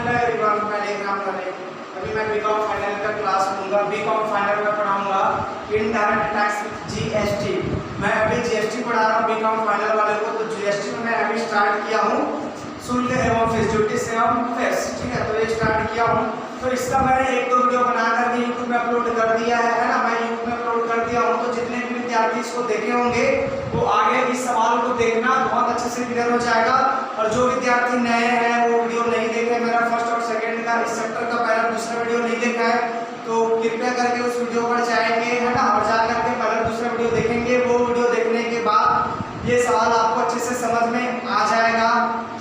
Hello everyone, मैं लेखराम रवि। अभी मैं बीकॉम फाइनल का क्लास लूँगा। बीकॉम फाइनल में पढ़ाऊँगा इनडायरेक्ट टैक्स जीएसटी। मैं अभी जीएसटी पढ़ा रहा हूँ बीकॉम फाइनल वाले को। तो जीएसटी में मैं अभी स्टार्ट किया हूँ शुल्क एवं फीस, ड्यूटी एवं फेस, ठीक है। तो ये स्टार्ट किया हूँ। तो इसका मैंने एक दो वीडियो बना करके यूट्यूब में अपलोड कर दिया है ना। मैं यूट्यूब में अपलोड कर दिया हूँ। तो जितने भी विद्यार्थी इसको देखे होंगे वो आगे इस सवाल को देखना, बहुत अच्छे से क्लियर हो जाएगा। और जो विद्यार्थी नए हैं वो वीडियो नहीं देखे, मेरा फर्स्ट और सेकंड का इस चैप्टर का पहला दूसरा वीडियो नहीं देखा है तो कृपया करके उस वीडियो पर जाएंगे, है ना, और जा करके पहला दूसरा वीडियो देखेंगे। वो वीडियो देखने के बाद ये सवाल आपको अच्छे से समझ में आ जाएगा,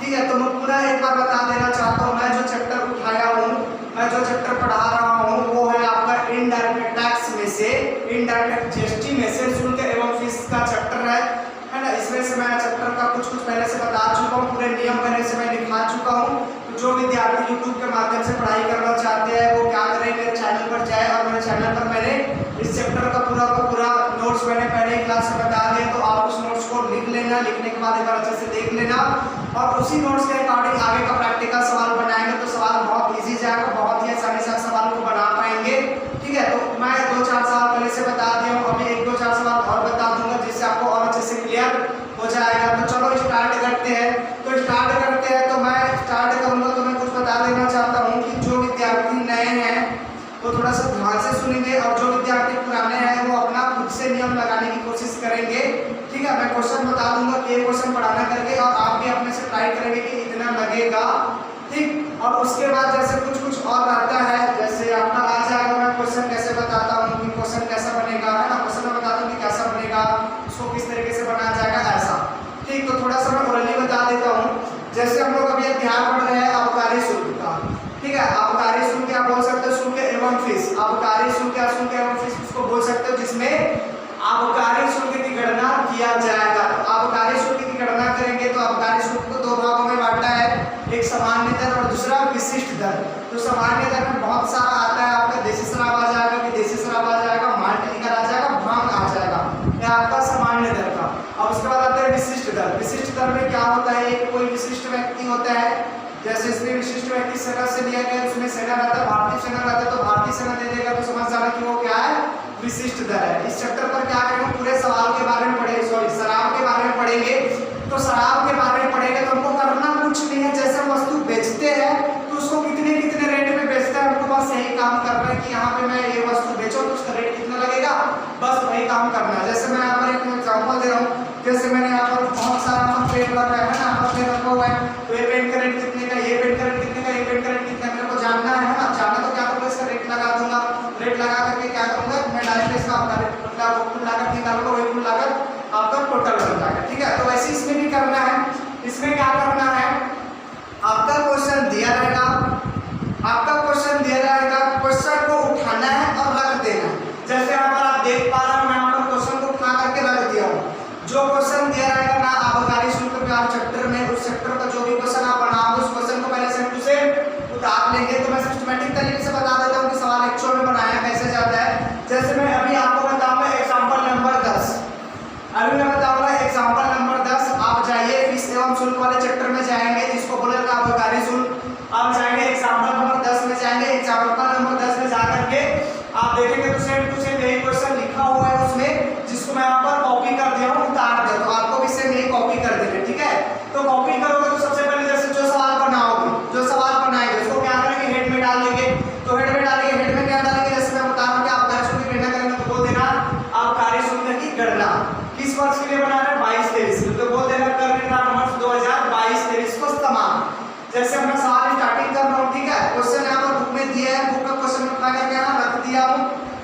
ठीक है। तो मैं पूरा एक बार बता देना चाहता हूँ, मैं जो चैप्टर उठाया हूँ, मैं जो चैप्टर पढ़ा रहा हूँ वो है आपका इनडायरेक्ट टैक्स में से, इनडायरेक्ट जीएसटी में से शुल्क एवं फीस का चैप्टर है ना। इसमें से मैं चैप्टर का कुछ पहले से बता चुका हूँ, पूरे नियम पहले से मैं लिखा चुका हूँ। तो जो विद्यार्थी यूट्यूब के माध्यम से पढ़ाई करना चाहते हैं वो क्या करें, मेरे चैनल पर जाए और मेरे चैनल पर मैंने इस चैप्टर का पूरा नोट्स मैंने पहले ही क्लास में बता दिए। तो आप उस नोट्स को लिख लेना, लिखने के बाद एक बार अच्छे से देख लेना और उसी नोट्स के अकॉर्डिंग आगे का प्रैक्टिकल सवाल बनाएंगे तो सवाल बहुत ईजी जाएगा, बहुत ही आसानी से सवाल को बना पाएंगे, ठीक है। तो मैं 2-4 सवाल पहले से बता दिया हूँ, अभी 1-2-4 सवाल और बता दूंगा जिससे आपको और अच्छे से क्लियर हो जाएगा। तो चलो स्टार्ट करते हैं। तो स्टार्ट करते हैं तो मैं स्टार्ट करूंगा। तो मैं कुछ बता देना चाहता हूँ कि जो विद्यार्थी नए हैं वो थोड़ा सा ध्यान से सुनेंगे और जो विद्यार्थी पुराने हैं वो अपना खुद से नियम लगाने की कोशिश करेंगे, ठीक है। मैं क्वेश्चन बता दूंगा कि ये क्वेश्चन पढ़ाना करके और आप भी अपने से ट्राई करेंगे कि इतना लगेगा, ठीक। और उसके बाद जैसे कुछ और आता है, जैसे आपका आ जाएगा, मैं क्वेश्चन कैसे बताता हूँ कि क्वेश्चन कैसा बनेगा, है ना। क्वेश्चन में बताता हूँ कि कैसा बनेगा, उसको किस तरीके से बनाया जाएगा, ऐसा, ठीक। तो थोड़ा सा मैं ओरली बता देता हूँ। जैसे हम लोग अभी अध्याय पढ़ रहे हैं आबकारी शुल्क का, ठीक है। आबकारी शुल्क क्या बोल सकते हो, शुल्क एवं फीस। आबकारी शुल्क या शुल्क एवं फीस उसको बोल सकते हो जिसमें आबकारी शुल्क की गणना किया जाएगा। तो आबकारी शुल्क की गणना करेंगे तो आबकारी शुल्क को 2 भागों में बांटा है, एक सामान्य दर और दूसरा विशिष्ट दर। तो सामान्य दर में बहुत सारा आता है, आपका देसी शराब आ जाएगा, विदेशी शराब आ जाएगा, माल्ट लिकर आ जाएगा, भांग आ जाएगा, यह आपका सामान्य दर का। अब उसके बाद आता है विशिष्ट दर। विशिष्ट दर में क्या होता है, एक कोई विशिष्ट व्यक्ति होता है, जैसे इसमें विशिष्ट व्यक्ति सेना से लिया गया, उसमें सेना रहता है, भारतीय सेना रहता है, तो भारतीय सेना दे देगा, तो समझ जाना कि वो क्या है, विशिष्ट दर है। इस चैप्टर पर क्या करेंगे, पूरे सवाल के बारे में पढ़ेंगे, सॉरी शराब के बारे में पढ़ेंगे। तो शराब के बारे में पढ़ेंगे तो हमको करना कुछ नहीं है, जैसे हम वस्तु बेचते हैं तो उसको कितने रेट में बेचते हैं, हमको बस यही काम करना है कि यहाँ पे मैं ये वस्तु बेचूं तो उसका रेट कितना लगेगा, बस वही काम करना है। जैसे मैं यहाँ पर एक एग्जाम्पल दे रहा हूँ, जैसे मैंने यहाँ पर बहुत सारा पेन रखा है ना, पेन रखा हुआ है, तो ये पेन का रेट कितने का, ये पेन का रेट कितने का, ये पेन का रेट कितना, मेरे को जानना है ना। जानना तो क्या करूँगा, इसका रेट लगा दूंगा। रेट लगा करके क्या करूँगा, मैं डायरेक्ट इसका आपका रेट मतलब कुल लागत निकालूंगा, वही कुल लागत आपका टोटल बन जाएगा, ठीक है। तो वैसे इसमें भी करना है। इसमें क्या करना है, आपका क्वेश्चन दिया रहेगा, क्वेश्चन को उठाना है और रख देना है। जैसे यहाँ पर आप देख पा रहे हो, मैं यहाँ पर क्वेश्चन को उठा करके रख दिया हूँ। जो क्वेश्चन दिया रहेगा ना आबकारी शुल्क के चैप्टर में, उस चैप्टर का जो भी क्वेश्चन आप बनाओगे उस क्वेश्चन को पहले सेम टू सेम उतार लेंगे। तो मैं सिस्टमैटिक तरीके से बता देता हूँ कि सवाल एक्चुअल में बनाया कैसे जाता है। जैसे मैं अभी आपको बताऊंगा एग्जाम्पल नंबर 10, अभी मैं बताऊंगा एग्जाम्पल नंबर 10। आप जाइए फीस एवं शुल्क वाले चैप्टर में जाएंगे जिसको बोलेगा आबकारी शुल्क। आप जाएंगे एग्जाम्पल नंबर 10 में जाएंगे, एग्जाम्पल नंबर 10 में जाकर के आप देखेंगे तो सेम टू सेम यही क्वेश्चन लिखा हुआ है उसमें, जिसको मैं यहाँ पर कॉपी कर दिया हूँ, उतार दिया। तो आपको भी सेम यही कॉपी कर देंगे, ठीक है। तो कॉपी करोगे तो सबसे पहले जैसे जो सवाल बनाओगे, जो सवाल बनाएंगे उसको क्या करेंगे, हेड में डाल देंगे। तो हेड में डालेंगे, हेड में क्या डालेंगे, जैसे मैं बता रहा हूँ कि आप आबकारी शुल्क की गणना करेंगे तो बोल देना आबकारी शुल्क की गणना किस वर्ष के लिए बना रहे हैं, 22-23, तो बोल देना कर निर्धारण वर्ष 2022-23 को समान। जैसे मैं सवाल स्टार्टिंग कर रहा हूँ, ठीक है। क्वेश्चन यहाँ पर बुक में दिया है, बुक का क्वेश्चन उठा करके यहाँ रख दिया हूँ।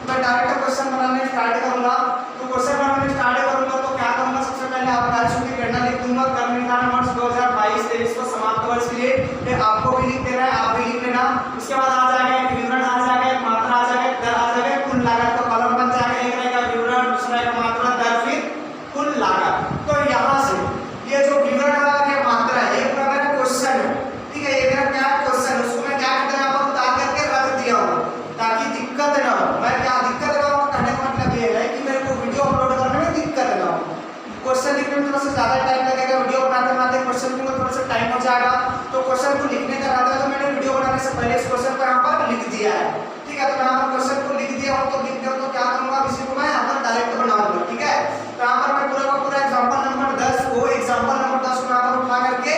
मैं डायरेक्ट क्वेश्चन बनाने स्टार्ट करूंगा। तो क्वेश्चन बनाने स्टार्ट करूंगा तो क्या करूंगा, सबसे पहले आबकारी शुल्क की गणना लिख दूंगा, कर निर्धारण वर्ष 2022-23 को समाप्त वर्ष के लिए। ये आपको भी लिख देना है, आप भी लिख लेना। उसके बाद आ जाएगा एक विवरण आ जाएगा, एक मात्रा आ जाएगा, एक दर आ जाएगा, कुल लागत का कॉलम बन जाएगा। एक रहेगा विवरण, दूसरा रहेगा मात्रा, दर, फिर कुल लागत। तो यहाँ से ये जो विवरण है ये मात्रा है, ये पूरा मेरा क्वेश्चन है, ठीक है। ये मेरा क्या क्वेश्चन है, उसको मैं क्या करता हूँ, यहाँ पर उतार करके रख दिया हूँ ताकि दिक्कत ना हो। मैं क्या दिक्कत ना हो कहने का मतलब ये है कि मेरे को वीडियो अपलोड करने में दिक्कत ना हो। क्वेश्चन लिखने में थोड़ा सा ज्यादा टाइम लगेगा, वीडियो बनाते बनाते क्वेश्चन को थोड़ा सा टाइम हो जाएगा, तो क्वेश्चन को लिखने का रहता है तो मैंने वीडियो बनाने से पहले इस क्वेश्चन को यहाँ पर लिख दिया है। ठीक है, तो मैं यहाँ पर क्वेश्चन को लिख दिया हूँ, तो लिख दिया तो क्या करूँगा, इसी को मैं यहाँ पर डायरेक्ट बनाऊंगा। ठीक है, तो यहाँ पर मैं पूरा का पूरा एग्जाम्पल नंबर 10 को यहाँ पर उठा करके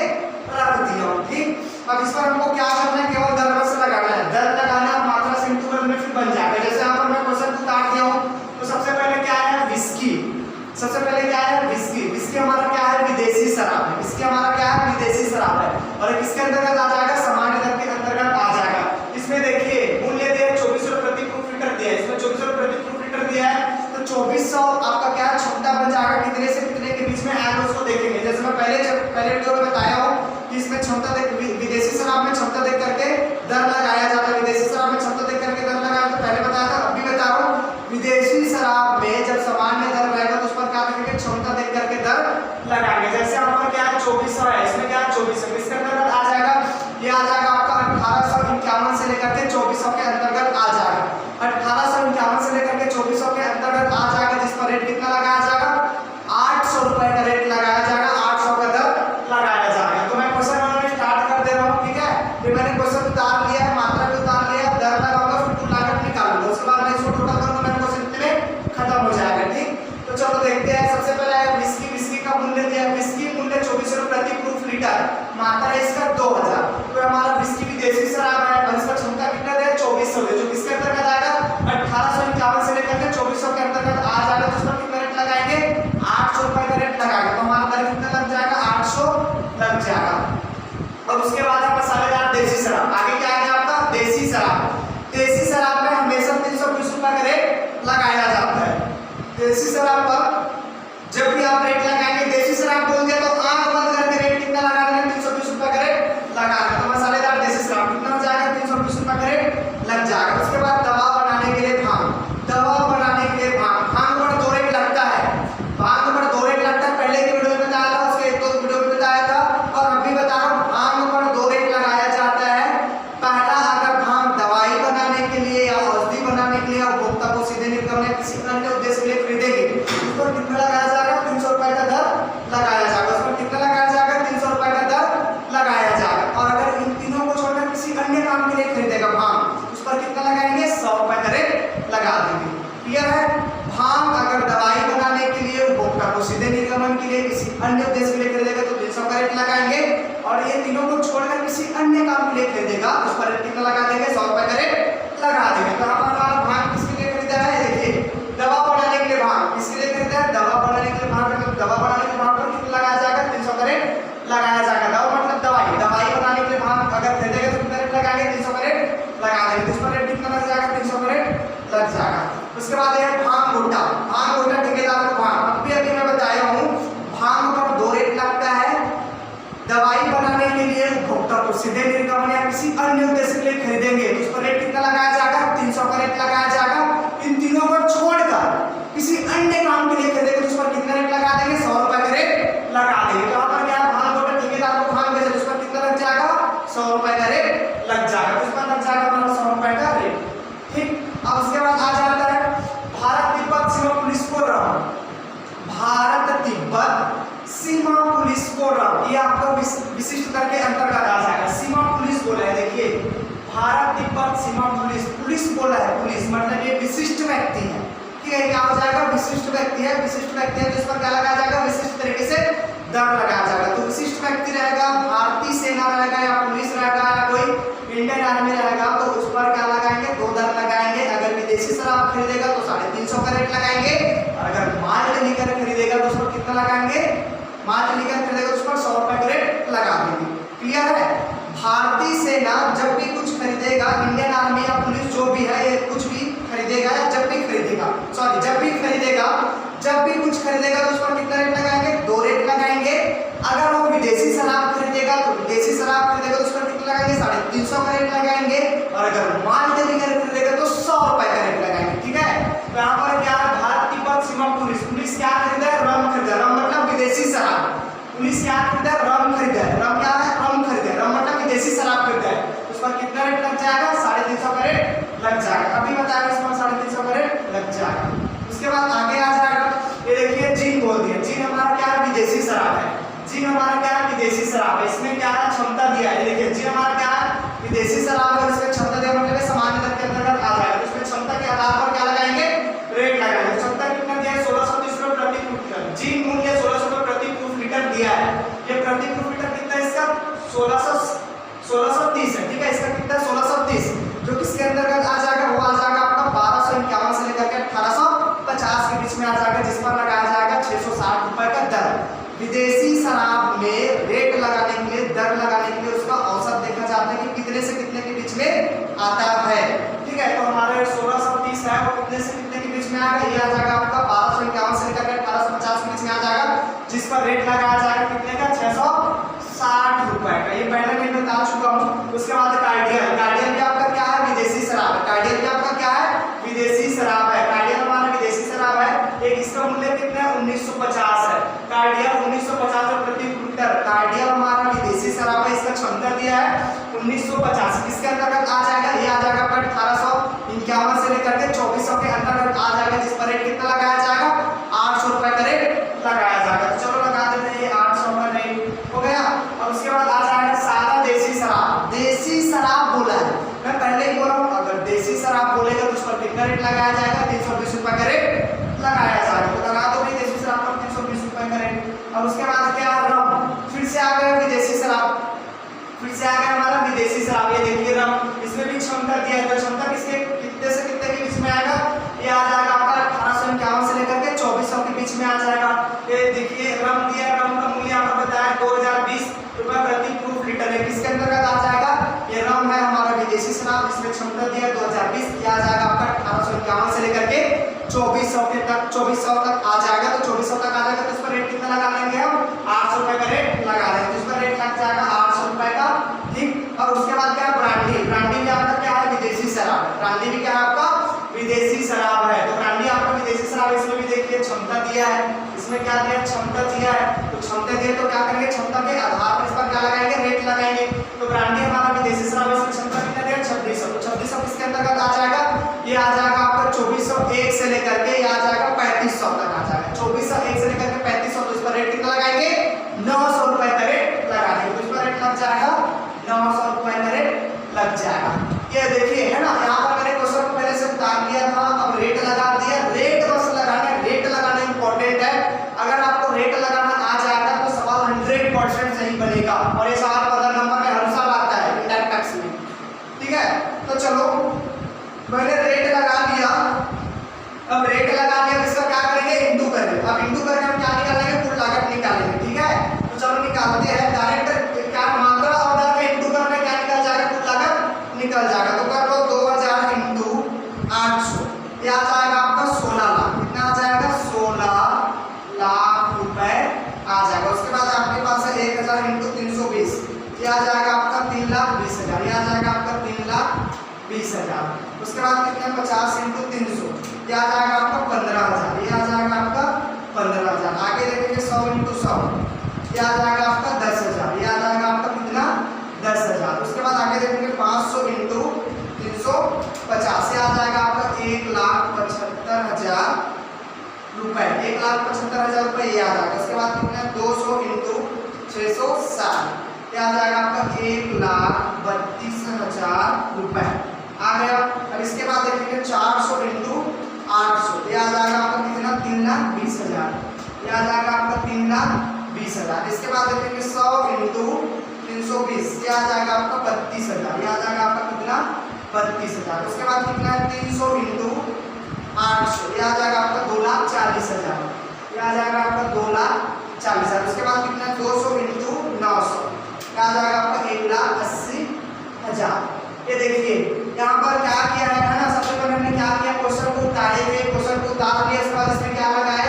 रख दिया हूँ। ठीक, अब इस पर हमको क्या करना है, केवल दर से लगाना है, दर लगाना है, मात्रा से इंटू करने में फिर बन जाएगा। जैसे यहाँ पर मैं क्वेश्चन को काट दिया हूँ, तो सबसे पहले क्या है, विस्की। सबसे पहले क्या है, विस्की। विस्की हमारा क्या है, विदेशी शराब है। विस्की हमारा क्या है, विदेशी शराब है, और किसके अंतर्गत आ जाएगा, सामान्य दर के अंतर्गत आ जाएगा। इसमें देखिए मूल्य दिया है 2400 प्रति प्रूफ लीटर दिया है, इसमें 2400 प्रति प्रूफ लीटर दिया है, तो 2400 आपका क्या क्षमता बन जाएगा, कितने से कितने के बीच में आएगा उसको देखेंगे। जैसे मैं पहले वीडियो में बताया हूँ कि इसमें क्षमता देख, विदेशी शराब में क्षमता देख करके दर लगाया जाता है। विदेशी शराब में क्षमता देख करके दर लगाया, तो पहले बताया था, अभी बता रहा हूँ, विदेशी शराब में जब सामान्य दर रहेगा तो उस पर क्या करेंगे, क्षमता देख करके दर लगाएंगे। जैसे यहाँ पर क्या है, 2400 है, इसमें क्या है 2400, इसके अंतर्गत आ जाएगा, ये आ जाएगा आपका 1851 से लेकर के 2400 के अंतर्गत आ जाएगा। 1851 से लेकर के 2400 के अंतर्गत आ जाएगा, जिस पर रेट कितना लगाया जाएगा, 800 रुपए का रेट लगाया जाएगा, 800 का दर लगाया जाएगा। तो मैं क्वेश्चन बनाना स्टार्ट कर दे रहा हूँ। ठीक है, ये मैंने क्वेश्चन उतार लिया है, मात्रा भी उतार लिया है, दर लगाऊंगा, फिर कुल लागत निकालूंगा, उसके बाद मैं इसको टोटल करूंगा, मेरा क्वेश्चन इतने में खत्म हो जाएगा। ठीक, तो चलो देखते हैं। सबसे पहले है विस्की। विस्की का मूल्य दिया है, विस्की मूल्य 2400 प्रति प्रूफ लीटर, मात्रा है इसका 2000। तो हमारा विस्की विदेशी शराब है और इसका क्षमता कितना है, 2400 है, जो किसके अंतर्गत आएगा, 1851 से लेकर के 2400 के अंतर्गत आ जाएगा। तो उसका कितना रेट लगाएंगे, 800 रुपए का रेट लगाएंगे, तो हमारा दर कितना लग जाएगा, 800 लग जाएगा। और उसके बाद है मसालेदार देसी शराब। आगे क्या है आपका, देसी शराब। देसी शराब में हमेशा 320 रुपए का रेट लगाया जाता है। देसी शराब पर जब भी आप रेट लगाएंगे, देसी शराब बोल दिया तो आंख बंद करके रेट कितना लगा देना, 320 रुपए का रेट लगा देना। तो मसालेदार देसी शराब कितना हो जाएगा, 320 रुपए का रेट लग जाएगा। उसके बाद दवा बनाने के लिए भांग। दवा बनाने के लिए भांग, भांग पर 2 रेट लगता है, भांग पर 2 रेट लगता है। पहले की वीडियो में बताया था, उसके 1-2 वीडियो में बताया था, और अभी बता रहा हूँ, भांग पर 2 रेट लगाया जाता है। पहला, अगर भांग दवाई बनाने के लिए या औषधि बनाने के लिए उपभोक्ता को सीधे निर्गमन या किसी अन्य उद्देश्य के लिए खरीदेंगे, उस पर कितना लगाया जाएगा, 300 रुपए का दर लगाया जाएगा। उस पर कितना लगाया जाएगा, 300 रुपए का दर लगाया जाएगा। और अगर इन तीनों को छोड़कर किसी अन्य काम के लिए खरीदेगा भांग, उस पर कितना लगाएंगे, 100 रुपए का रेट लगा देंगे। क्लियर है। भांग अगर दवाई बनाने के लिए उपभोक्ता को सीधे निर्गमन के लिए किसी अन्य उद्देश्य के लिए खरीदेगा तो 300 का रेट लगाएंगे, और ये तीनों को छोड़कर किसी अन्य काम के लिए खरीदेगा उस पर रेट कितना लगा देंगे, 100 रुपए का रेट लगा देंगे। तो हमारा भांग किसके लिए खरीदा है, देखिए दवा बनाने के लिए भांग किसके लिए खरीदा है, दवा बनाने के लिए भांग। दवा बनाने के लिए भांग पर कितना लगाया जाएगा, 300 का रेट लगाया जाएगा। दवा मतलब दवाई, दवाई बनाने के लिए भांग अगर खरीदेगा तो कितना रेट लगाएंगे, 300 का रेट लगा देंगे। तो उस पर रेट कितना लग जाएगा, 300 का रेट लग जाएगा। उसके बाद है भांग गोटा। भांग गोटा ठेकेदार को भांग, अभी मैं बताया हूँ, भांग पर 2 रेट लगता है। दवाई बनाने के लिए उपभोक्ता को सीधे निर्गमन या किसी अन्य उद्देश्य के लिए खरीदेंगे तो उस पर रेट कितना लगाया जाएगा, 300 का रेट लगाया जाएगा। इन तीनों को छोड़कर किसी अन्य काम के लिए खरीदेंगे तो उस पर कितना रेट लगा देंगे, 100 रुपए का रेट लगा देंगे। तो यहाँ पर क्या भांग गोटा ठेकेदार को भांग बेचे तो उस पर कितना लग जाएगा, 100 रुपए का रेट लग जाएगा। उस पर लग जाएगा हमारा 100 रुपए का रेट। ठीक, अब उसके बाद आ जाता है भारत तिब्बत सीमा पुलिस फोरम। भारत तिब्बत सीमा पुलिस फोरम, ये आपका विशिष्ट दर के अंतर्गत आ जाएगा। सीमा पुलिस बोला है, देखिए भारत तिब्बत सीमा पुलिस, पुलिस बोला है, पुलिस मतलब ये विशिष्ट व्यक्ति है। ठीक है, क्या हो जाएगा, विशिष्ट व्यक्ति है। विशिष्ट व्यक्ति है तो इस पर क्या लगाया जाएगा, विशिष्ट तरीके से दर लगाया जाएगा। तो विशिष्ट व्यक्ति रहेगा, भारतीय सेना रहेगा या पुलिस रहेगा या कोई इंडियन आर्मी रहेगा, तो उस पर क्या लगाएंगे, 2 दर लगाएंगे। अगर विदेशी शराब खरीदेगा तो 350 का रेट लगाएंगे, और अगर माल लेकर खरीदेगा तो उस पर कितना लगाएंगे, माल लेकर खरीदेगा तो उस पर 100 रुपए का रेट लगा देंगे। क्लियर है। भारतीय सेना जब भी कुछ खरीदेगा, इंडियन आर्मी या पुलिस जो भी है, ये कुछ भी खरीदेगा या जब भी खरीदेगा, जब भी खरीदेगा, जब भी कुछ खरीदेगा तो उस पर कितना रेट लगाएंगे, 2 रेट लगाएंगे। अगर वो विदेशी शराब खरीदेगा तो विदेशी शराब खरीदेगा तो उस पर कितना लगाएंगे, 350 का रेट लगाएंगे, और अगर माल लेकर खरीदेगा तो 100 रुपए का रेट लगाएंगे। ठीक है, तो यहाँ पर क्या है, भारत तिब्बत सीमा पुलिस, पुलिस क्या खरीदा है, रम खरीदा। रम मतलब विदेशी शराब। पुलिस क्या खरीदा है, रम खरीदा है। रम क्या है, रम खरीदा है, रम मतलब विदेशी शराब खरीदा है। उस पर कितना रेट लग जाएगा, 350 का रेट लग जाएगा। अभी बताया इस पर 350 का रेट लग जाएगा। उसके बाद आगे आ जाएगा, ये देखिए जिन बोल दिया। जिन हमारा क्या है, विदेशी शराब है। जिन हमारा क्या है, विदेशी शराब है, इसमें क्या है क्षमता दिया है, देखिए जी हमारा क्या है विदेशी शराब है, इसमें क्षमता दिया मतलब सामान्य दर के अंतर्गत आ जाएगा। इसमें क्षमता के आधार पर क्या लगाएंगे रेट लगाएंगे। क्षमता कितना दिया है 1630 रुपये प्रति क्यूब लीटर, जी मूल्य 1600 रुपये प्रति क्यूब लीटर दिया है। ये प्रति क्यूब लीटर कितना है इसका 1630 है, ठीक है। इसका कितना है 1630 जो किसके अंतर्गत आ जाएगा वो आ जाएगा आपका 1251 से लेकर के 1850 के बीच में आ जाएगा, जिस पर लगाया जाएगा 660 रुपए का दर। विदेशी शराब में रेट लगाने के लिए दर लगाने के लिए उसका औसत देखा जाता है कि कितने से कितने के बीच में आता है, ठीक है। तो हमारे 1630 है वो कितने से कितने के बीच में आएगा, ये आ जाएगा आपका 1251 से लेकर के 1850 के बीच में आ जाएगा, जिस पर रेट लगाया जाएगा कितने का 660 रुपए का। ये पहले मैं बता चुका हूँ। उसके बाद कार्डियल, कार्डियल भी आपका क्या है विदेशी शराब है, कार्डियल भी आपका क्या है विदेशी शराब है। कार्डियल हमारा विदेशी शराब है, एक इसका मूल्य कितना है 1950 है, कार्डियल 1950 रुपए प्रति लीटर। कार्डियल हमारा विदेशी शराब है, इसका क्षमता दिया है 1950, किसके अंतर्गत आ जाएगा ये आ जाएगा 1851 से लेकर के 2400 के अंतर्गत आ जाएगा, जिस पर रेट कितना लगाया जाएगा 800 रुपए का रेट लगाया जाएगा। तो चलो लगा देते हैं ये 800 का रेट हो गया। और उसके बाद आ जाएगा सादा देसी शराब। देसी शराब बोला है, मैं पहले ही बोला हूँ अगर देसी शराब बोलेगा तो उस पर कितना रेट लगाया जाएगा 320 रुपए का रेट लगाया जाएगा। तो लगा दो भाई देसी शराब पर 320 रुपए का रेट। और उसके बाद क्या रम, फिर से आ गया विदेशी शराब, फिर से आ गया हमारा विदेशी शराब। ये देखिए रम, इसमें भी क्षमता दिया है, तो क्षमता किसके कितने से कितने के बीच में आएगा ये आ जाएगा आपका 1851 से लेकर के 2400 के बीच में आ जाएगा। ये देखिए रम दिया, रम का मूल्य आपको बताया 2020 रुपए प्रति क्यूब लीटर है, किसके अंतर्गत आ जाएगा ये रम है हमारा विदेशी शराब, इसमें क्षमता दिया 2020, ये आ जाएगा आपका 1851 से लेकर के 2400 के तक 2400 तक आ जाएगा। तो 2400 तक आ जाएगा तो इस पर रेट कितना लगा लेंगे हम 800 रुपए का रेट लगा देंगे, इस पर रेट लग जाएगा 800 रुपए का, ठीक। और उसके बाद क्या है ब्रांडी, ब्रांडी भी आपका क्या है विदेशी शराब है, ब्रांडी भी क्या है आपका विदेशी शराब है। तो ब्रांडी आपका विदेशी शराब, इसमें भी देखिए क्षमता दिया है, इसमें क्या दिया है क्षमता दिया है। तो क्षमता दिए तो क्या करेंगे क्षमता के आधार पर इस पर क्या लगाएंगे रेट लगाएंगे। तो ब्रांडी हमारा विदेशी शराब है, इसमें क्षमता कितना दिया 2600, तो 2600 किसके अंतर्गत आ जाएगा ये आ जाएगा आपका 2401 से लेकर के ये आ जाएगा 3500 तक आ जाएगा, 2401 से लेकर के 3500। तो इस पर रेट कितना लगाएंगे 900 रुपए का रेट लगा देंगे, तो इस पर रेट लग जाएगा 900 रुपए का रेट लग जाएगा। ये देखिए है ना, यहाँ पर मैंने क्वेश्चन को पहले से उतार लिया था, अब रेट लगा दिया, रेट बस लगाना है, रेट लगाना इंपॉर्टेंट है। अगर आपको रेट लगाना आ जाएगा तो सवाल 100% सही बनेगा, और ये सवाल 15 नंबर में हर साल आता है इंडायरेक्ट टैक्स में, ठीक है। तो चलो मैंने रेट लगा दिया, अब रेट लगा दिया इसका क्या करेंगे इंटू करेंगे, अब इंटू करके हम क्या निकालेंगे कुल लागत निकालेंगे, ठीक है। तो चलो निकालते हैं, डायरेक्ट क्या मात्रा और दर का इंटू करने क्या निकल जाएगा कुल लागत निकल जाएगा। तो कर लो 2000 इंटू 800 ये आ जाएगा आपका 16 लाख, कितना आ जाएगा 16 लाख रुपए आ जाएगा। उसके बाद आपके पास है 1000 इंटू 320 ये आ जाएगा आपका 3,20,000, ये आ जाएगा आपका 3,20,000। उसके बाद कितना 50 इंटू 300 ये आ जाएगा आपका 15,000, ये आ जाएगा आपका 15,000। आगे देखेंगे 100 इंटू 100 ये आ जाएगा आपका 10,000, ये आ जाएगा आपका कितना 10,000। उसके बाद आगे देखेंगे 500 इंटू 350 ये आ जाएगा आपका 1,75,000 रुपए, 1,75,000 रुपए ये आ जाएगा। उसके बाद कितना 200 इंटू 660 ये आ जाएगा आपका 1,32,000 रुपए आ गया। अब इसके बाद देखेंगे 400 इंटू 800 ये आ जाएगा आपका कितना 3,20,000, ये आ जाएगा आपका 3,20,000। इसके बाद देखेंगे 100 इंटू 320 ये आ जाएगा आपका 32,000, ये आ जाएगा आपका कितना 32,000। उसके बाद कितना है 300 इंटू 800 ये आ जाएगा आपका 2,40,000, ये आ जाएगा आपका 2,40,000। उसके बाद कितना है 200 इंटू 900 ये आ जाएगा आपका 1,80,000। ये देखिए यहाँ पर क्या किया है ना, सबसे पहले हमने क्या किया क्वेश्चन को उतारे थे, क्वेश्चन को उतार लिया, उसके बाद इसमें क्या लगाए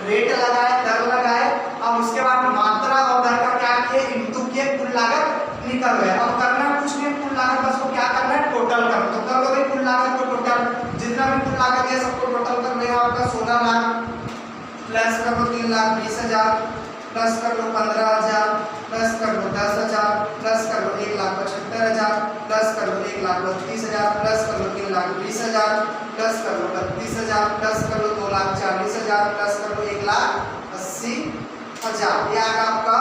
रेट लगाए दर लगाए। अब उसके बाद मात्रा और दर का क्या किए इंटू किए, कुल लागत निकल गया। अब करना कुछ नहीं, कुल लागत बस को क्या करना है टोटल करना। तो कर लो भाई कुल लागत को टोटल, जितना भी कुल लागत है सबको टोटल कर लेगा आपका 16 लाख प्लस कर लो 3,20,000 प्लस कर लो 15,000 प्लस कर लो 10,000 प्लस कर लो 1,75,000 प्लस कर लो 1,32,000 प्लस कर लो 3,20,000 प्लस कर लो 32,000 प्लस कर लो 2,40,000 प्लस कर लो 1,80,000। ये आएगा आपका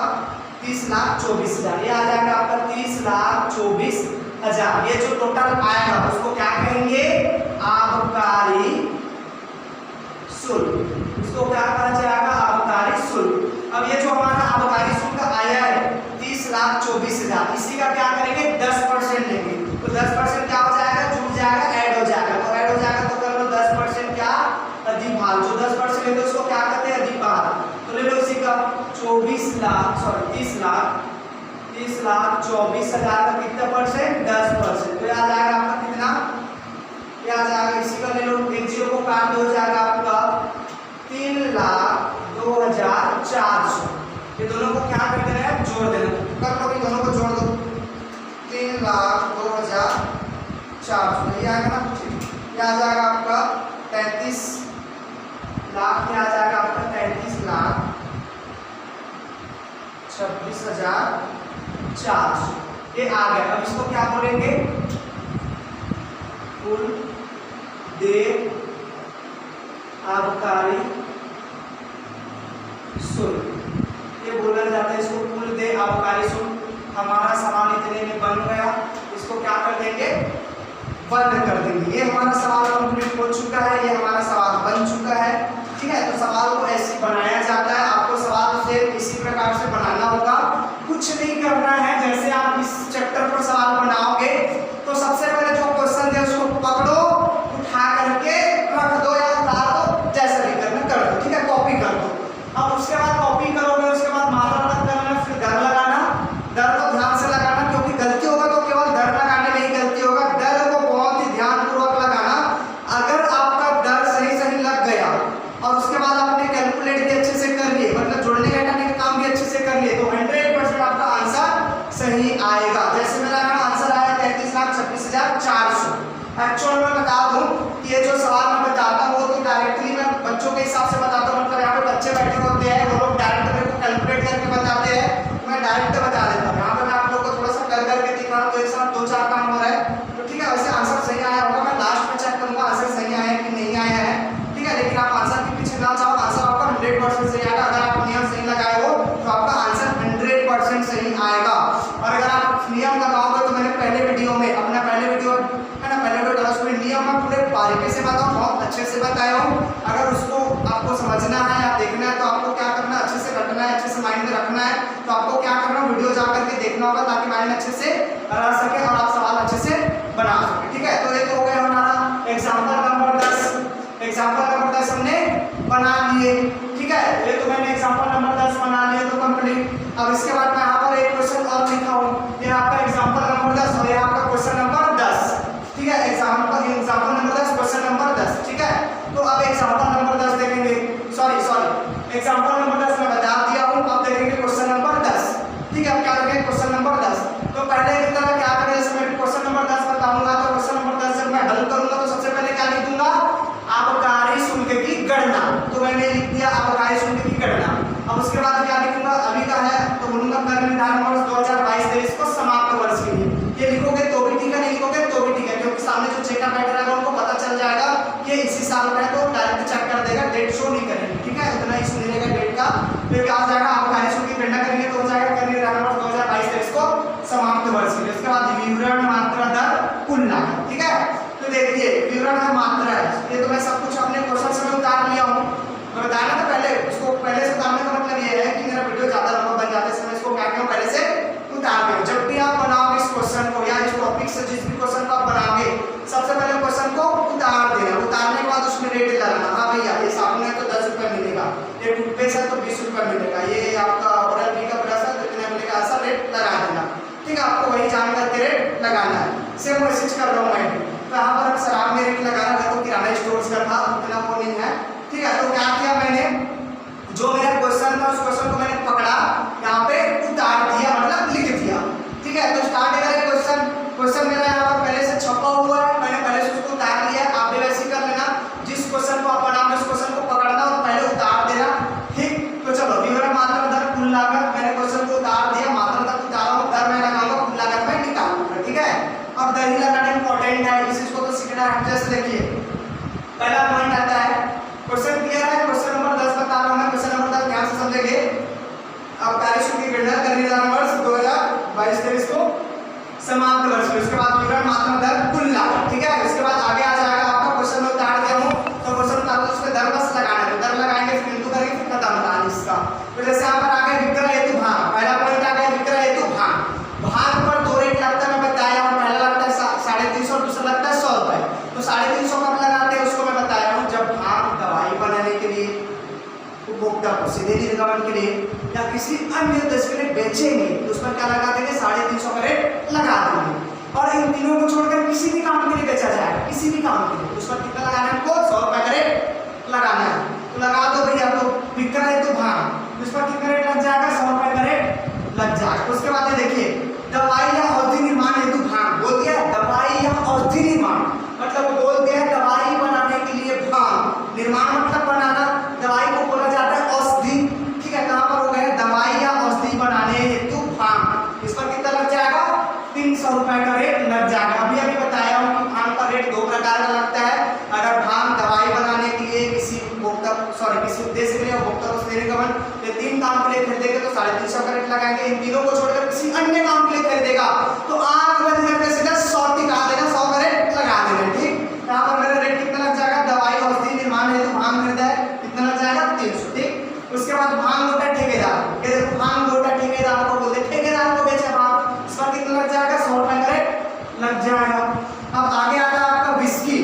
30 30,24,000, ये आ जाएगा आपका 30,24,000। ये जो टोटल आएगा उसको क्या कहेंगे, आबकारी शुल्क, इसको क्या कहा जाएगा, आबकारी शुल्क। अब ये जो हमारा आबकारी शुल्क आया है 30,24,000, इसी का क्या करेंगे 10% लेंगे, तो 10% क्या हो जाएगा, जुड़ जाएगा, ऐड हो जाएगा, तो ऐड हो जाएगा तो कर लो 10% क्या, अधिभार, जो 10% है तो उसको क्या कहते हैं, अधिभार। तो ले लो इसी का 30,24,000 का कितना परसेंट, 10%, तो आ जाएगा आपका कितना, ये आ जाएगा इसी का ले लो, एक जीरो को काट दो, हो जाएगा आपका 3,02,400। ये दोनों को क्या कर देना है, जोड़ देना, कर लो कि दोनों को जोड़ दो, 3,02,400, ये आएगा ना, ये आ जाएगा आपका 33 लाख, ये आ जाएगा आपका 33,26,400, ये आ गया। अब इसको क्या बोलेंगे, कुल देय आबकारी शुल्क, ये बोला जाता है इसको कुल देय आबकारी शुल्क। हमारा सवाल इतने में बन गया, इसको क्या कर देंगे, बंद कर देंगे। ये हमारा सवाल कंप्लीट हो चुका है, ये हमारा सवाल बन चुका है, ठीक है। तो सवाल को ऐसे बनाया जाता है, आपको सवाल से इसी प्रकार से बनाना होगा, कुछ नहीं करना है। जैसे आप इस चैप्टर पर सवाल बनाओगे तो सबसे पहले जो क्वेश्चन है उसको पकड़ो, उठा करके रख दो या उतार दो, जैसा भी करना कर दो, ठीक है, कॉपी कर दो। अब उसके बाद कॉपी करोगे, उसके बाद मात्रा तक करना, फिर दर लगाना, दर को ध्यान से लगाना, क्योंकि गलती होगा तो केवल दर लगाने में ही गलती होगा, दर को बहुत ही ध्यानपूर्वक लगाना। अगर आपका दर सही सही लग गया और उसके बाद आपने कैलकुलेट भी अच्छे से कर लिए, मतलब जोड़ने घटाने का काम भी अच्छे से कर लिए, तो 100% आपका आंसर सही आएगा। जैसे मेरा आंसर आया 33,26,400। एक्चुअल में बता दूं कि ये जो सवाल मैं बताता हूँ तो डायरेक्टली मैं बच्चों के हिसाब से बताता हूँ, मतलब यहाँ पे बच्चे बैठे होते हैं, वो लोग डायरेक्ट मेरे को कैलकुलेट करके बताते हैं, मैं डायरेक्ट बता देता हूँ। यहाँ पे मैं आप लोगों को थोड़ा सा कर करके दिखा रहा हूँ, तो एक साथ 2-4 काम हो रहा है, तो ठीक है। वैसे आंसर सही आया होगा, मैं लास्ट में चेक करूंगा आंसर सही आया है कि नहीं आया है, ठीक है। लेकिन आप आंसर के पीछे ना जाओ, आंसर आपका 100% सही आएगा। अगर आप नियम सही लगाए हो तो आपका आंसर 100% सही आएगा। और अगर आप नियम लगाओगे तो मैंने पहले वीडियो में, अपना पहले वीडियो है ना, पहले वीडियो उसमें नियम मैं पूरे बारीकी से बताऊँ, बहुत अच्छे से बताया हूँ। अगर उसको आपको समझना है या देखना है तो आपको क्या करना है, अच्छे से रटना है, अच्छे से माइंड में रखना है। तो आपको क्या करना है, वीडियो जा करके देखना होगा ताकि माइंड अच्छे से रह सके और आप सवाल अच्छे से बना सके, ठीक है। तो ये तो हो गया हमारा एग्जाम्पल नंबर 10। एग्जाम्पल नंबर 10 हमने बना लिए, ठीक है। ये तो मैंने एग्जाम्पल नंबर 10 बना लिया तो कंप्लीट। अब इसके बाद मैं यहाँ पर एक क्वेश्चन और लिखा हूँ, ये आपका एग्जाम्पल नंबर 10 और ये आपका क्वेश्चन नंबर 10, ठीक है। एग्जाम्पल नंबर 10, क्वेश्चन नंबर 10, ठीक है। तो अब एग्जाम्पल नंबर 10 देखेंगे, सॉरी एग्जाम्पल नंबर 10 मैं बता दिया हूँ, अब देखेंगे क्वेश्चन नंबर 10, ठीक है। अब क्या देखेंगे क्वेश्चन नंबर 10, तो पहले की तरह क्या करें, जैसे मैं क्वेश्चन नंबर 10 बताऊंगा तो क्वेश्चन नंबर 10 जब मैं हल करूंगा तो सबसे पहले क्या लिख दूंगा, आबकारी शुल्क की गणना। तो मैंने लिख दिया आबकारी शुल्क की गणना। अब उसके बाद क्या लिखूंगा, अभी का है तो बोलूंगा कर निर्धारण वर्ष 2022-23 को समाप्त वर्ष के लिए। ये लिखोगे तो भी ठीक है, नहीं लिखोगे तो भी ठीक है, क्योंकि सामने जो चेकअप बैठा रहेगा उनको पता चल जाएगा कि इसी साल में है, तो डायरेक्ट चेक कर देगा, डेट शो नहीं करेंगे, ठीक है। इतना ही सुन लेगा डेट का, फिर क्या हो जाएगा, आबकारी शुल्क की गणना करेंगे तो हो जाएगा कर निर्धारण वर्ष 2022-23 को समाप्त वर्ष के लिए। उसके बाद विवरण, मात्रा, दर, कुल लागत, ठीक है। तो देखिए विवरण है, मात्रा है, ये तो मैं सब कुछ अपने क्वेश्चन से उतार लिया हूँ। बताया ना, तो पहले इसको पहले से उतारने का मतलब ये है कि मेरा वीडियो ज्यादा लंबा बन जाता है, इसलिए मैं इसको क्या किया पहले से उतार दिया। जब भी आप बनाओगे इस क्वेश्चन को या इस टॉपिक से जिस भी क्वेश्चन को आप बनाओगे, सबसे पहले क्वेश्चन को उतार देना, उतारने के बाद उसमें रेट लगाना। हाँ भैया ये साबुन है तो 10 रुपये मिलेगा, ये टूथपेस्ट है तो 20 रुपये मिलेगा, ये आपका ओरल बी का ब्रश है तो कितना मिलेगा, ऐसा रेट लगा देना, ठीक है। आपको वही जान करके रेट लगाना है। सेम मैसेज कर रहा हूँ मैं, तो यहाँ पर शराब में रेट लगा रहा है तो किराना स्टोर्स का था, उतना वो नहीं है, ठीक है। तो क्या किया मैंने, जो मेरा क्वेश्चन था उस क्वेश्चन को मैंने पकड़ा, यहाँ पे उतार दिया, मतलब लिख दिया, ठीक है। तो स्टार्ट करें क्वेश्चन मेरा यहाँ पर पहले से छपा हुआ है, मैंने पहले से उसको उतार लिया। आप भी वैसे कर लेना, जिस क्वेश्चन को आप बनाओगे उस क्वेश्चन को पकड़ना और पहले उतार देना, ठीक। तो चलो विवरण, मात्रा, दर, कुल लागत, मैंने क्वेश्चन को उतार दिया, मात्रा तक उतारा हूँ, दर मैं लगाऊंगा, कुल लागत मैं निकालूंगा, ठीक है। अब दर ही लगाना इंपॉर्टेंट है, इस चीज को तो सीखना है। जैसे देखिए पहला पॉइंट आता है, क्वेश्चन क्लियर है, क्वेश्चन नंबर 10 बता रहा हूं मैं, क्वेश्चन नंबर 10 ध्यान से समझेंगे। अब आबकारी शुल्क की गणना कर निर्धारण वर्ष समाप्त वर्ष में। उसके बाद विवरण मात्रा दर कुल लागत, ठीक है। उसके बाद आगे आ जाएगा आपका क्वेश्चन में उतार दिया हूं, तो क्वेश्चन उतार दो, उसमें दर बस लगाना है, तो दर लगाएंगे फिर इंटू करेंगे फिर खत्म कहानी इसका। तो जैसे यहाँ पर आ गया विक्रय हेतु भाग, पहला पॉइंट आ गया विक्रय हेतु भाग। भाग पर 2 रेट लगता है, मैं बताया हूं, पहला लगता है 350 और दूसरा लगता है 100 रुपए। तो 350 कब लगाते हैं उसको मैं बताया हूं, जब भाग दवाई बनाने के लिए उपभोक्ता को सीधे निर्गमन के लिए या किसी अन्य उद्देश्य के लिए बेचेंगे तो उस पर क्या लगा देंगे, 350 का रेट लगा देंगे। और इन तीनों को छोड़कर किसी भी काम के लिए बेचा जाएगा, किसी भी काम के लिए, उस पर कितना लगाना है, हमको 100 रुपए का रेट लगाना है। तो लगा दो भैया, तो विक्रय हेतु भाग, उस पर कितना रेट लग जाएगा, 100 रुपए का रेट लग जाएगा। उसके बाद ये देखिए दवाई या औषधि निर्माण हेतु भाग, बोल दिया दवाई या औषधि निर्माण, मतलब बोल दिया दवाई बनाने के लिए भाग, निर्माण मतलब बनाना, दवाई को बोला जाता है औषधि, ठीक है। कहां पर हो गया, दवाई या औषधि बनाने हेतु भाग, इस पर कितना लग जाएगा, 300 रुपए का रेट लग जाएगा। अभी अभी बताया हूं कि भाग का रेट 2 प्रकार का लगता है। अगर भाग दवाई बनाने के लिए किसी उपभोक्ता किसी उद्देश्य के लिए उपभोक्ता को निर्गमन ये 3 काम के लिए खरीदेगा तो 350 का रेट लगाएंगे। इन तीनों को छोड़कर किसी अन्य काम के लिए खरीदेगा तो आंख बंद करके सीधा 100 टिका देगा, 100 का रेट लगा देगा, ठीक। यहाँ पर मेरा रेट कितना लग जाएगा, दवाई औषधि निर्माण हेतु भाग खरीदा है, कितना लग जाएगा, 300, ठीक। उसके बाद भाग लोटा ठेकेदार, ये देखो भाग लोटा ठेकेदार को बोलते, ठेकेदार को बेचा भाग, इसका कितना लग जाएगा, 100 रुपए का रेट लग जाएगा। अब आगे आता है आपका विस्की।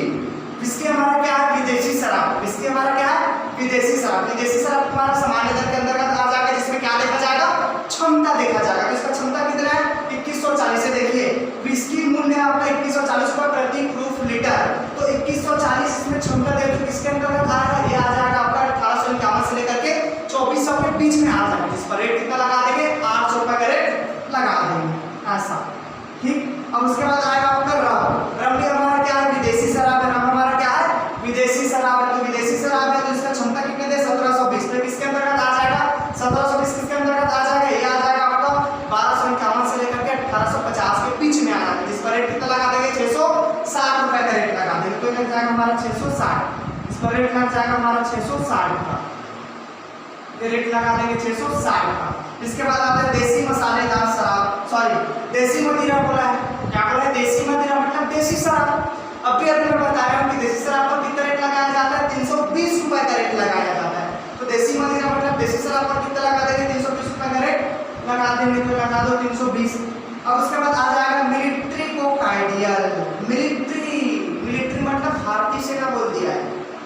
विस्की हमारा क्या है, विदेशी शराब। विस्की हमारा क्या है, विदेशी शराब। विदेशी शराब हमारा सामान्य दर के अंतर्गत आ जाएगा, जिसमें क्या देखा जाएगा, क्षमता देखा जाएगा। तो इसका क्षमता कितना है, 2140 से। देखिए विस्की मूल्य है आपका 2140 रुपए प्रति प्रूफ लीटर, तो 2140 इसमें क्षमता दे तो किसके अंतर्गत आएगा, ये आ जाएगा आपका 1851 से लेकर के 2400 के बीच में आ जाएगा। इस पर रेट कितना लगा देंगे, 800 रुपए का रेट लगा देंगे, ऐसा, ठीक। अब उसके बाद आएगा आपका रम। रम भी हमारा क्या है, विदेशी शराब है। रम हमारा क्या है, विदेशी शराब है। तो विदेशी शराब है तो इसका क्षमता कितने दे, 1720, तो किसके अंतर्गत आ जाएगा, 1720 किसके अंतर्गत आ जाएगा, ये आ जाएगा आपका 1251 से लेकर के 1850 के बीच में आ जाएगा। जिस पर रेट कितना लगा देंगे, 660 रुपए का रेट लगा देंगे, तो लग जाएगा हमारा 660। इस पर रेट लग जाएगा हमारा 660 का, ये रेट लगा देंगे 660 का। इसके बाद आता है देसी मसालेदार शराब, सॉरी देसी मदिरा बोला है, क्या बोला है, देसी मदिरा मतलब देसी शराब। अभी मैं बताया हूं कि देसी शराब पर कितना रेट लगाया जाता है, 320 रुपए का रेट लगाया जाता है। तो देसी मदिरा मतलब देसी शराब पर कितना लगा देंगे, 320 रुपए का रेट लगा देंगे, तो लगा दो 320। अब उसके बाद आ जाएगा मिलिट्री को कार्डियल। मिलिट्री मतलब भारतीय सेना बोल दिया है,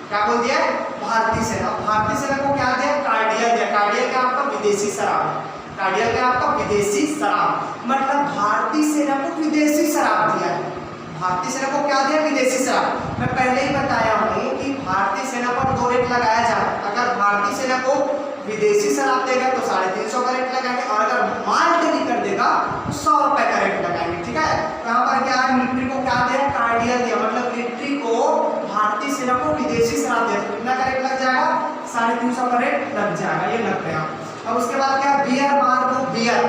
क्या बोल दिया है, भारतीय सेना। भारतीय सेना को क्या दिया, कार्डियल दिया। कार्डियल क्या आपका विदेशी शराब है, कार्डियल क्या आपका विदेशी शराब, मतलब भारतीय सेना को विदेशी शराब दिया है। भारतीय सेना को क्या दिया, विदेशी शराब। मैं पहले ही बताया हूं कि भारतीय सेना पर 2 रेट लगाया जाए। अगर भारतीय सेना को विदेशी शराब देगा तो 350 का रेट लगाएंगे, और अगर माल्ट कर देगा तो 100 रुपए का रेट लगाएंगे, ठीक है। यहाँ पर क्या है, मिलिट्री को क्या दिया, कार्डियल दिया, मतलब मिलिट्री को भारतीय सेना को विदेशी शराब दिया, तो कितना का रेट लग जाएगा, 350 का रेट लग जाएगा, ये लग गया। अब उसके बाद क्या, बियर बार को बियर,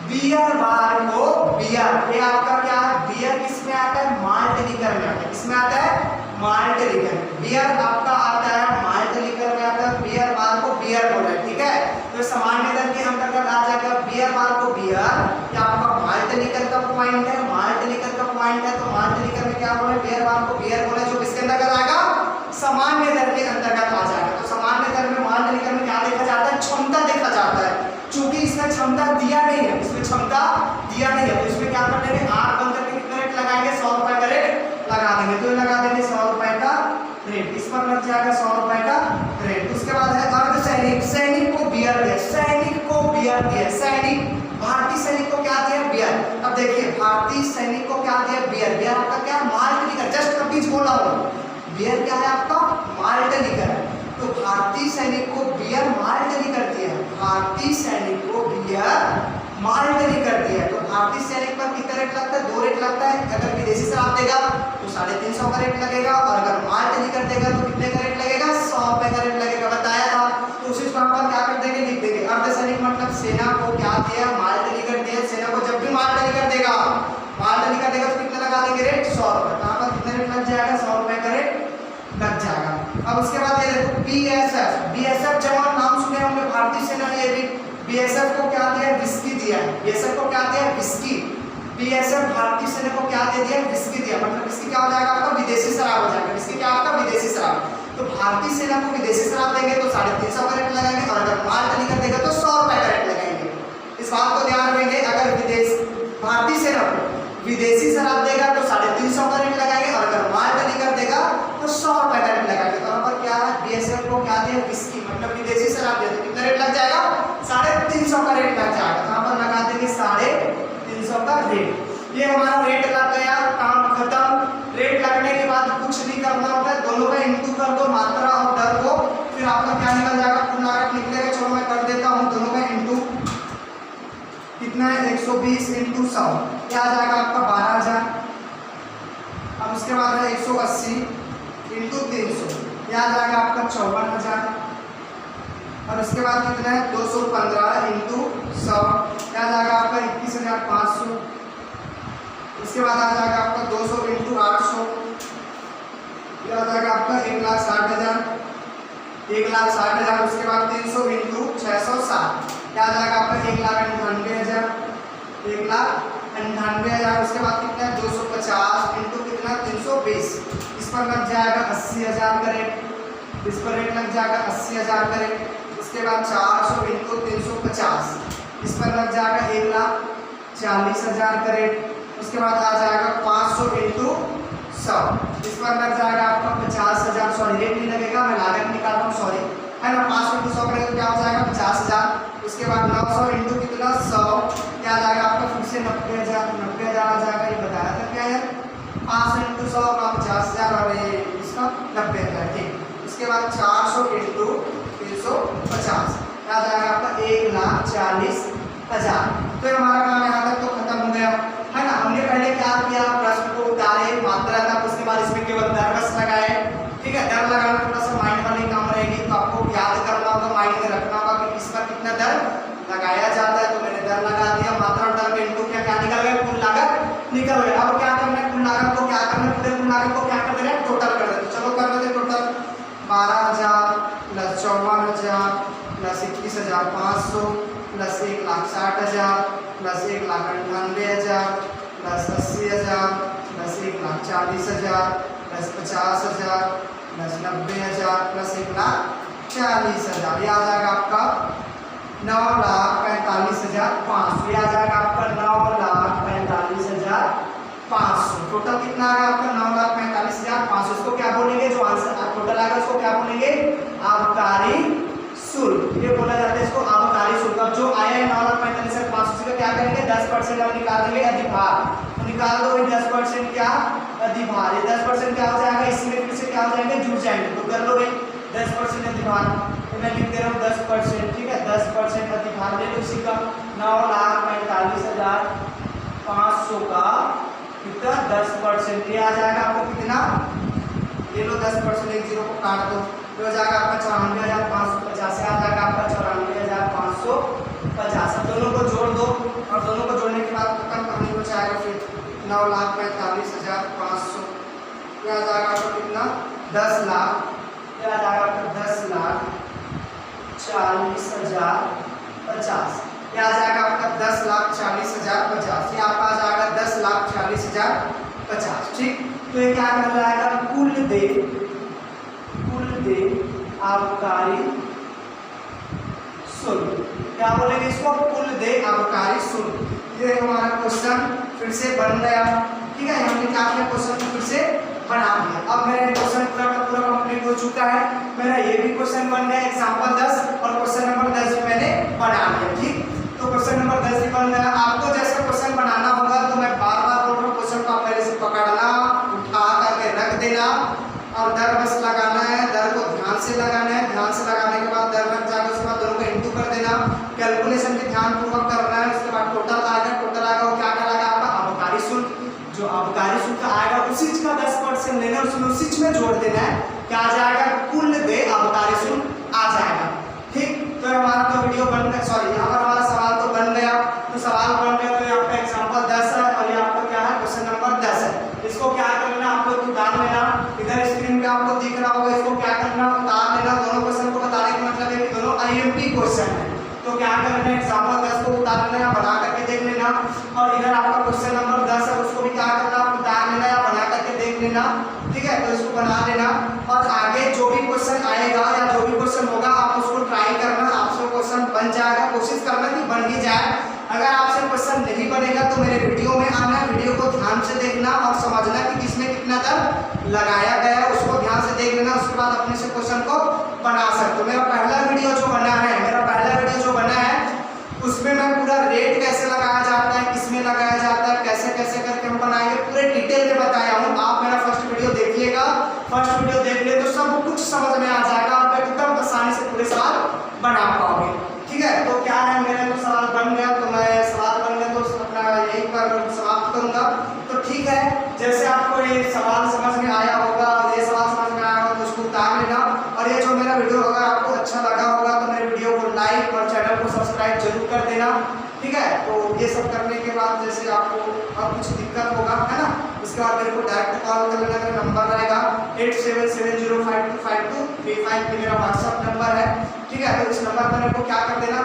बियर बार को बियर, ये आपका क्या है, बियर किसमें आता है, माल्ट लिकर में आता है, किसमें आता है, माल्ट लिकर। बियर आपका आता है माल्ट लिकर में आता है, बियर बार को बियर बोला है, ठीक है। तो सामान्य दर के अंतर्गत आ जाएगा बियर बार को बियर, या आपका माल्ट लिकर का पॉइंट है, माल्ट लिकर का पॉइंट है। तो माल्ट लिकर में क्या बोला, बियर बार को बियर बोला, जो किसके अंतर्गत आएगा, सामान्य दर के अंतर्गत आ जाएगा। तो सामान्य दर में माल्ट लिकर में क्या देखा जाता है, क्षमता देखा जाता है। चूंकि इसमें क्षमता दिया नहीं है, इसमें क्षमता दिया नहीं है, तो इसमें क्या कर देंगे, 8 बंद करके कितना रेट लगाएंगे, 100 रुपए का रेट लगा देंगे, तो लगा देंगे 100 रुपए का रेट, इस पर लग जाएगा 100 रुपए का रेट। उसके बाद है अर्ध सैनिक। सैनिक को बियर दिया, सैनिक को बियर दिया, सैनिक, भारतीय सैनिक को क्या दिया, बियर। अब देखिए भारतीय सैनिक को क्या दिया, बियर। बियर आपका क्या, माल्ट लिकर, जस्ट अभी बोला हूं, बियर क्या है आपका, माल्ट लिकर। तो भारतीय सैनिक को बियर माल्ट लिकर दिया, भारतीय सैनिक को बियर माल्ट लिकर दिया। तो भारतीय सैनिक पर कितना रेट लगता है, 2 रेट लगता है। अगर विदेशी शराब देगा तो 350 का रेट लगेगा, और अगर माल्ट लिकर देगा तो कितने का रेट लगेगा, 100 रुपए का रेट लगेगा, बताया था। तो उसी स्थान पर क्या कर देंगे, लिख देंगे अर्ध सैनिक मतलब सेना को क्या दिया, माल्ट लिकर दिया। सेना को जब भी माल्ट लिकर देगा, माल्ट लिकर देगा तो कितना लगा देंगे रेट, 100 रुपए। कहां पर कितना रेट लग जाएगा, 100 रुपए का रेट लग जाएगा। अब उसके बाद ये देखो बीएसएफ। बीएसएफ जवान नाम सुने होंगे, भारतीय सेना। ये भी बीएसएफ को क्या दिया, विस्की दिया है। बीएसएफ को क्या दिया, विस्की। बीएसएफ भारतीय सेना को क्या दे दिया, विस्की दिया, मतलब विस्की क्या हो जाएगा आपका, विदेशी शराब हो जाएगा। विस्की क्या आपका, विदेशी शराब। तो भारतीय सेना को विदेशी शराब देंगे तो 350 का रेट लगाएंगे, और अगर माल्ट लीकर देगा तो 100 रुपए का रेट लगाएंगे। इस बात को ध्यान रखेंगे, अगर भारतीय सेना को विदेशी शराब देगा तो 350 का रेट लगाएंगे, और अगर माल्ट लीकर देगा तो 100 रुपए का रेट लगाएंगे। तो यहाँ पर क्या है, बीएसएफ को क्या दिया, विस्की मतलब विदेशी शराब दे, तो कितना रेट लग जाएगा, 350 का रेट लग जाएगा। तो यहाँ पर लगा देंगे 350 का रेट। ये हमारा रेट लग गया, काम खत्म। रेट लगने के बाद कुछ नहीं करना होता है, दोनों का इंटू कर दो, मात्रा और दर को, फिर आपका क्या निकल जाएगा, कुल लागत निकलेगा। चलो मैं कर देता हूँ, दोनों का इंटू कितना है, 120 इंटू 100, क्या आ जाएगा आपका 12,000। अब उसके बाद है 180 इंटू 300, क्या आ जाएगा आपका 54,000। और उसके बाद कितना है, 215 इंटू 100, क्या आ जाएगा आपका 21,500। इसके बाद आ जाएगा आपका 200 इंटू 800, यह आ जाएगा आपका 1,60,000, 1,60,000। उसके बाद 300 इंटू 660, क्या आ जाएगा आपका 1,98,000, 1,98,000। उसके बाद कितना है, 250 इंटू कितना 320, इस पर लग जाएगा 80,000 का रेट, इस पर रेट लग जाएगा 80,000 का रेट। उसके बाद 400 इंटू 350, इस पर लग जाएगा 1,40,000 का रेट। उसके बाद आ जाएगा 500 इंटू 100, इस पर लग जाएगा आपका 50,000, सॉरी रेट नहीं लगेगा, मैं लागत निकाल रहा हूँ, सॉरी है ना। 500 इंटू 100 करेंगे तो क्या हो जाएगा 50,000। उसके बाद 900 इंटू कितना 100, क्या आ जाएगा आपका फिर से 90,000, 90,000 आ जाएगा। ये बताया था क्या है, 500 इंटू 100 का 50,000 और ये इसका 90,000, ठीक। उसके बाद 400 इंटू 350, क्या आ जाएगा आपका 1,40,000। तो ये हमारा काम यहाँ तक तो खत्म हो गया है ना। हमने पहले क्या किया, प्रश्न को उतारे, मात्रा तक, उसके बाद इसमें केवल दर बस लगाए, ठीक है। दर लगाना थोड़ा सा माइंड वाली काम रहेगी, तो आपको याद करना होगा, माइंड में रखना होगा कि किस पर कितना दर लगाया जाता है। तो मैंने दर लगा दिया, मात्रा और दर में इनको क्या क्या निकल गया, कुल लागत निकल गया। अब क्या करना है, कुल लागत को क्या करना है, पूरे कुल लागत को क्या कर देना है, टोटल कर देते। चलो कर देते total, 12,000 plus 54,000 plus 21,500 plus 1,60,000 plus 1,98,000 plus 80,000 plus 1,40,000 plus 50,000 plus 90,000 plus 1,40,000, ये आ जाएगा आपका 9,45,500, ये आ जाएगा आपका 9,45,500। टोटल कितना आ गया आपका 9,45,500। इसको क्या बोलेंगे, जो आंसर टोटल आएगा उसको क्या बोलेंगे, आबकारी शुल्क, ये बोला जाता है इसको आबकारी शुल्क। अब जो आया है 9,45,500 का क्या करेंगे, 10% हम निकाल देंगे अधिभार, तो निकाल दो 10% क्या अधिभार, ये 10% क्या हो जाएगा, इसमें फिर से क्या हो जाएंगे, जुड़ जाएंगे, तो कर लो भाई 10% अधिभार। तो मैं लिख दे रहा हूँ 10%, ठीक है, 10% अधिभार ले लो इसी का 9,45,500 का कितना 10%, ये आ जाएगा आपको कितना, ले लो 10%, एक जीरो को काट दो, तो हो जाएगा आपका 94,550, आ जाएगा आपका 94,550। अब दोनों को जोड़ दो, और दोनों को जोड़ने के बाद खत्म करने को चाहेगा फिर 9,45,500, क्या आ जाएगा आपका कितना 10 लाख, क्या आ जाएगा आपका 10,40,050, क्या आ जाएगा आपका 10,40,050, ये आपका आ जाएगा 10,40,050, ठीक। तो ये क्या कहलाएगा, कुल दे आबकारी शुल्क, क्या बोलेंगे इसको, कुल दे आबकारी शुल्क। ये हमारा क्वेश्चन फिर से बन गया, ठीक है। हमने क्या किया, क्वेश्चन को फिर से बना दिया। अब मेरा क्वेश्चन पूरा का पूरा कंप्लीट हो चुका है। मेरा ये भी क्वेश्चन बन गया, एग्जांपल 10 और क्वेश्चन नंबर 10 भी मैंने बना लिया, ठीक। तो क्वेश्चन नंबर 10 भी बन गया। आपको जैसे क्वेश्चन बनाना होगा तो मैं बार-बार बोल रहा हूँ, क्वेश्चन को आप पहले से पकड़ना, उठा करके रख देना, और दर बस लगाना है, दर को ध्यान से लगाना है, ध्यान से लगाने के बाद दर लग जाएगा, उसके बाद दोनों को इंटू कर देना, कैलकुलेशन भी ध्यानपूर्वक करना है। उसके बाद टोटल आएगा वो क्या कहलाएगा आपका आबकारी शुल्क। जो आबकारी शुल्क आएगा उसी चीज का 10% लेना है, उसमें उसी चीज में जोड़ देना है, क्या आ जाएगा, कुल दे आबकारी शुल्क आ जाएगा, ठीक। तो हमारा तो वीडियो बन गया, सॉरी यहाँ पर हमारा सवाल तो बन गया। तो सवाल बन गया तो आपका एग्जाम्पल 10 है, और ये आपका क्या है, क्वेश्चन नंबर 10 है। इसको क्या करना, आपको उतार लेना, इधर स्क्रीन पे आपको दिख रहा होगा, इसको क्या करना, उतार लेना। दोनों क्वेश्चन को बताने का मतलब है कि दोनों IMP क्वेश्चन है, तो क्या करना है, एग्जाम्पल 10 को उतार लेना, बना करके देख लेना। लेना और इधर आपका क्वेश्चन नंबर 10 है उसको भी क्या करना, आपको उतार लेना या बना करके देख लेना, ठीक है। तो इसको बना लेना और आगे जो भी क्वेश्चन आएगा या जो भी क्वेश्चन होगा आप उसको ट्राई करना, आपसे क्वेश्चन बन जाएगा, कोशिश करना कि बन ही जाए। अगर आपसे क्वेश्चन नहीं बनेगा तो मेरे वीडियो में आना, वीडियो को ध्यान से देखना और समझना कि किसमें कितना दर लगाया गया है, उसको ध्यान से देख लेना, उसके बाद अपने से क्वेश्चन को बना सकते हो। मेरा पहला वीडियो जो बना है उसमें मैं पूरा रेट कैसे लगाया जाता है, किसमें लगाया जाता है, कैसे कैसे करके हम बनाएंगे पूरे डिटेल में बताया हूँ। आप मेरा फर्स्ट वीडियो देखिएगा, फर्स्ट वीडियो देख ले तो सब कुछ समझ में आ जाएगा, आप एकदम आसानी से पूरे सवाल बना पाओगे, ठीक है। तो क्या है, मेरे तो सवाल बन गया, तो मैं सवाल बन गया तो अपना यही पर समाप्त करूंगा। तो ठीक है, जैसे आपको ये सवाल समझ में आया होगा, ये सवाल समझ में आया होगा तो उसको उतार लेना। और ये जो मेरा वीडियो अगर आपको अच्छा लगा होगा तो मेरे वीडियो को लाइक और चैनल को सब्सक्राइब जरूर कर देना, ठीक है। तो ये सब करने के बाद जैसे आपको अब कुछ दिक्कत होगा, है ना, उसके बाद मेरे को डायरेक्ट कॉल कर लेना, मेरा नंबर रहेगा 87705235 मेरा व्हाट्सएप नंबर है, ठीक है। तो इस नंबर पर मेरे को क्या कर देना,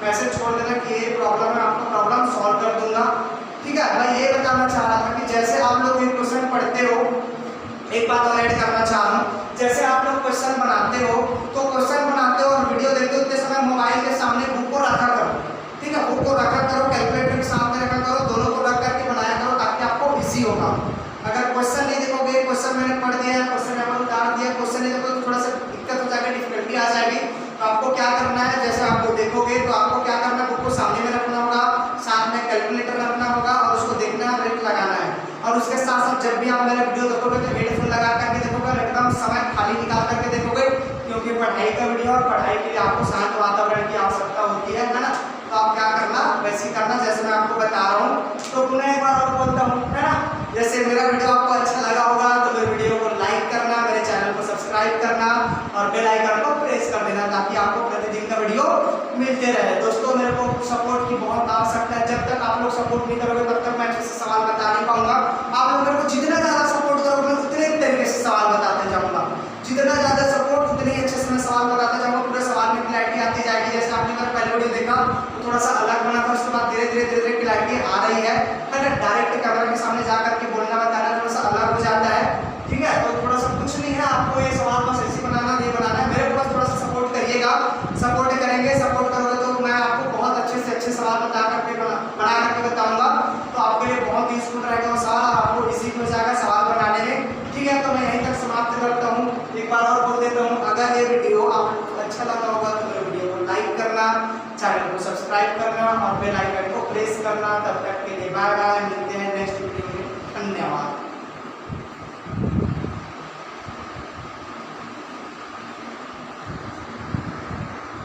मैसेज छोड़ देना कि ये प्रॉब्लम है, आपको प्रॉब्लम सॉल्व कर दूंगा, ठीक है। मैं ये बताना चाह रहा था कि जैसे आप लोग ये क्वेश्चन पढ़ते हो, एक बात और ऐड करना चाह रहा हूँ, जैसे आप लोग क्वेश्चन बनाते हो तो क्वेश्चन बनाते हो और वीडियो देखते हो उतने समय मोबाइल के सामने बुक को रखा करो, ठीक है, बुक को रखा करो, कैलकुलेटर के सामने रखा करो, दोनों को रख करके बनाया करो ताकि आपको इजी होगा। अगर क्वेश्चन नहीं देखोगे, क्वेश्चन मैंने पढ़ दिया, क्वेश्चन मैंने उतार दिया, क्वेश्चन नहीं देखोगे तो थोड़ा सा दिक्कत हो जाएगी, डिफिकल्टी आ जाएगी। तो आपको क्या करना है, जैसे आप लोग देखोगे तो आपको क्या करना है, बुक को सामने में रखना होगा, साथ में कैलकुलेटर रखना होगा और उसको देखना है, रेट लगाना है। और उसके साथ साथ जब भी आप मेरा वीडियो देखोगे तो हेडफोन लगा करके देखोगे, एकदम समय खाली निकाल करके देखोगे, क्योंकि पढ़ाई का वीडियो और पढ़ाई के लिए आपको शांत वातावरण की आवश्यकता होती है ना। तो आप क्या करना, वैसे ही करना जैसे मैं आपको बता रहा हूँ। तो पुनः एक बार और बोलता हूँ, है ना, जैसे मेरा वीडियो आपको अच्छा लगा होगा तो मेरे वीडियो को लाइक करना, मेरे चैनल को सब्सक्राइब करना और बेल आइकन को प्रेस कर देना ताकि आपको प्रतिदिन का वीडियो मिलते रहे। दोस्तों, मेरे को सपोर्ट की बहुत आवश्यकता है, जब तक आप लोग सपोर्ट नहीं करोगे तब तक मैं अच्छे से सवाल बता नहीं पाऊंगा। आप लोग मेरे को जितना ज़्यादा सपोर्ट करोगे उतने तरीके से सवाल बताते जाऊँगा, जितना ज़्यादा सपोर्ट उतने ही अच्छे से मैं सवाल बताते जाऊँगा, पूरे सवाल में क्लैरिटी आती जाएगी। जैसे आपने मेरा पहले वीडियो देखा तो थोड़ा सा अलग बना था, उसके बाद धीरे धीरे क्लैरिटी आ रही है, अगर डायरेक्ट कैमरा के सामने जा करके बोलना बताना थोड़ा सा अलग हो जाता है, ठीक है। तो थोड़ा सा कुछ नहीं है, आपको ये सवाल बस ऐसे बनाना, ये बनाना है, मेरे पास थोड़ा सा सपोर्ट करिएगा, सपोर्ट करेंगे, सपोर्ट करोगे तो मैं आपको बहुत अच्छे से अच्छे सवाल बना करके बताऊंगा। तो आपके लिए बहुत यूजफुल रहेगा वो सवाल, आपको इजी हो जाएगा सवाल बनाने में, ठीक है। तो मैं यहीं तक समाप्त करता हूँ। एक बार और बोल देता हूँ, अगर ये वीडियो आपको अच्छा लगा होगा तो मेरे वीडियो को लाइक करना, चैनल को सब्सक्राइब करना और बेल आइकन को प्रेस करना। तब तक के लिए बाय बाय।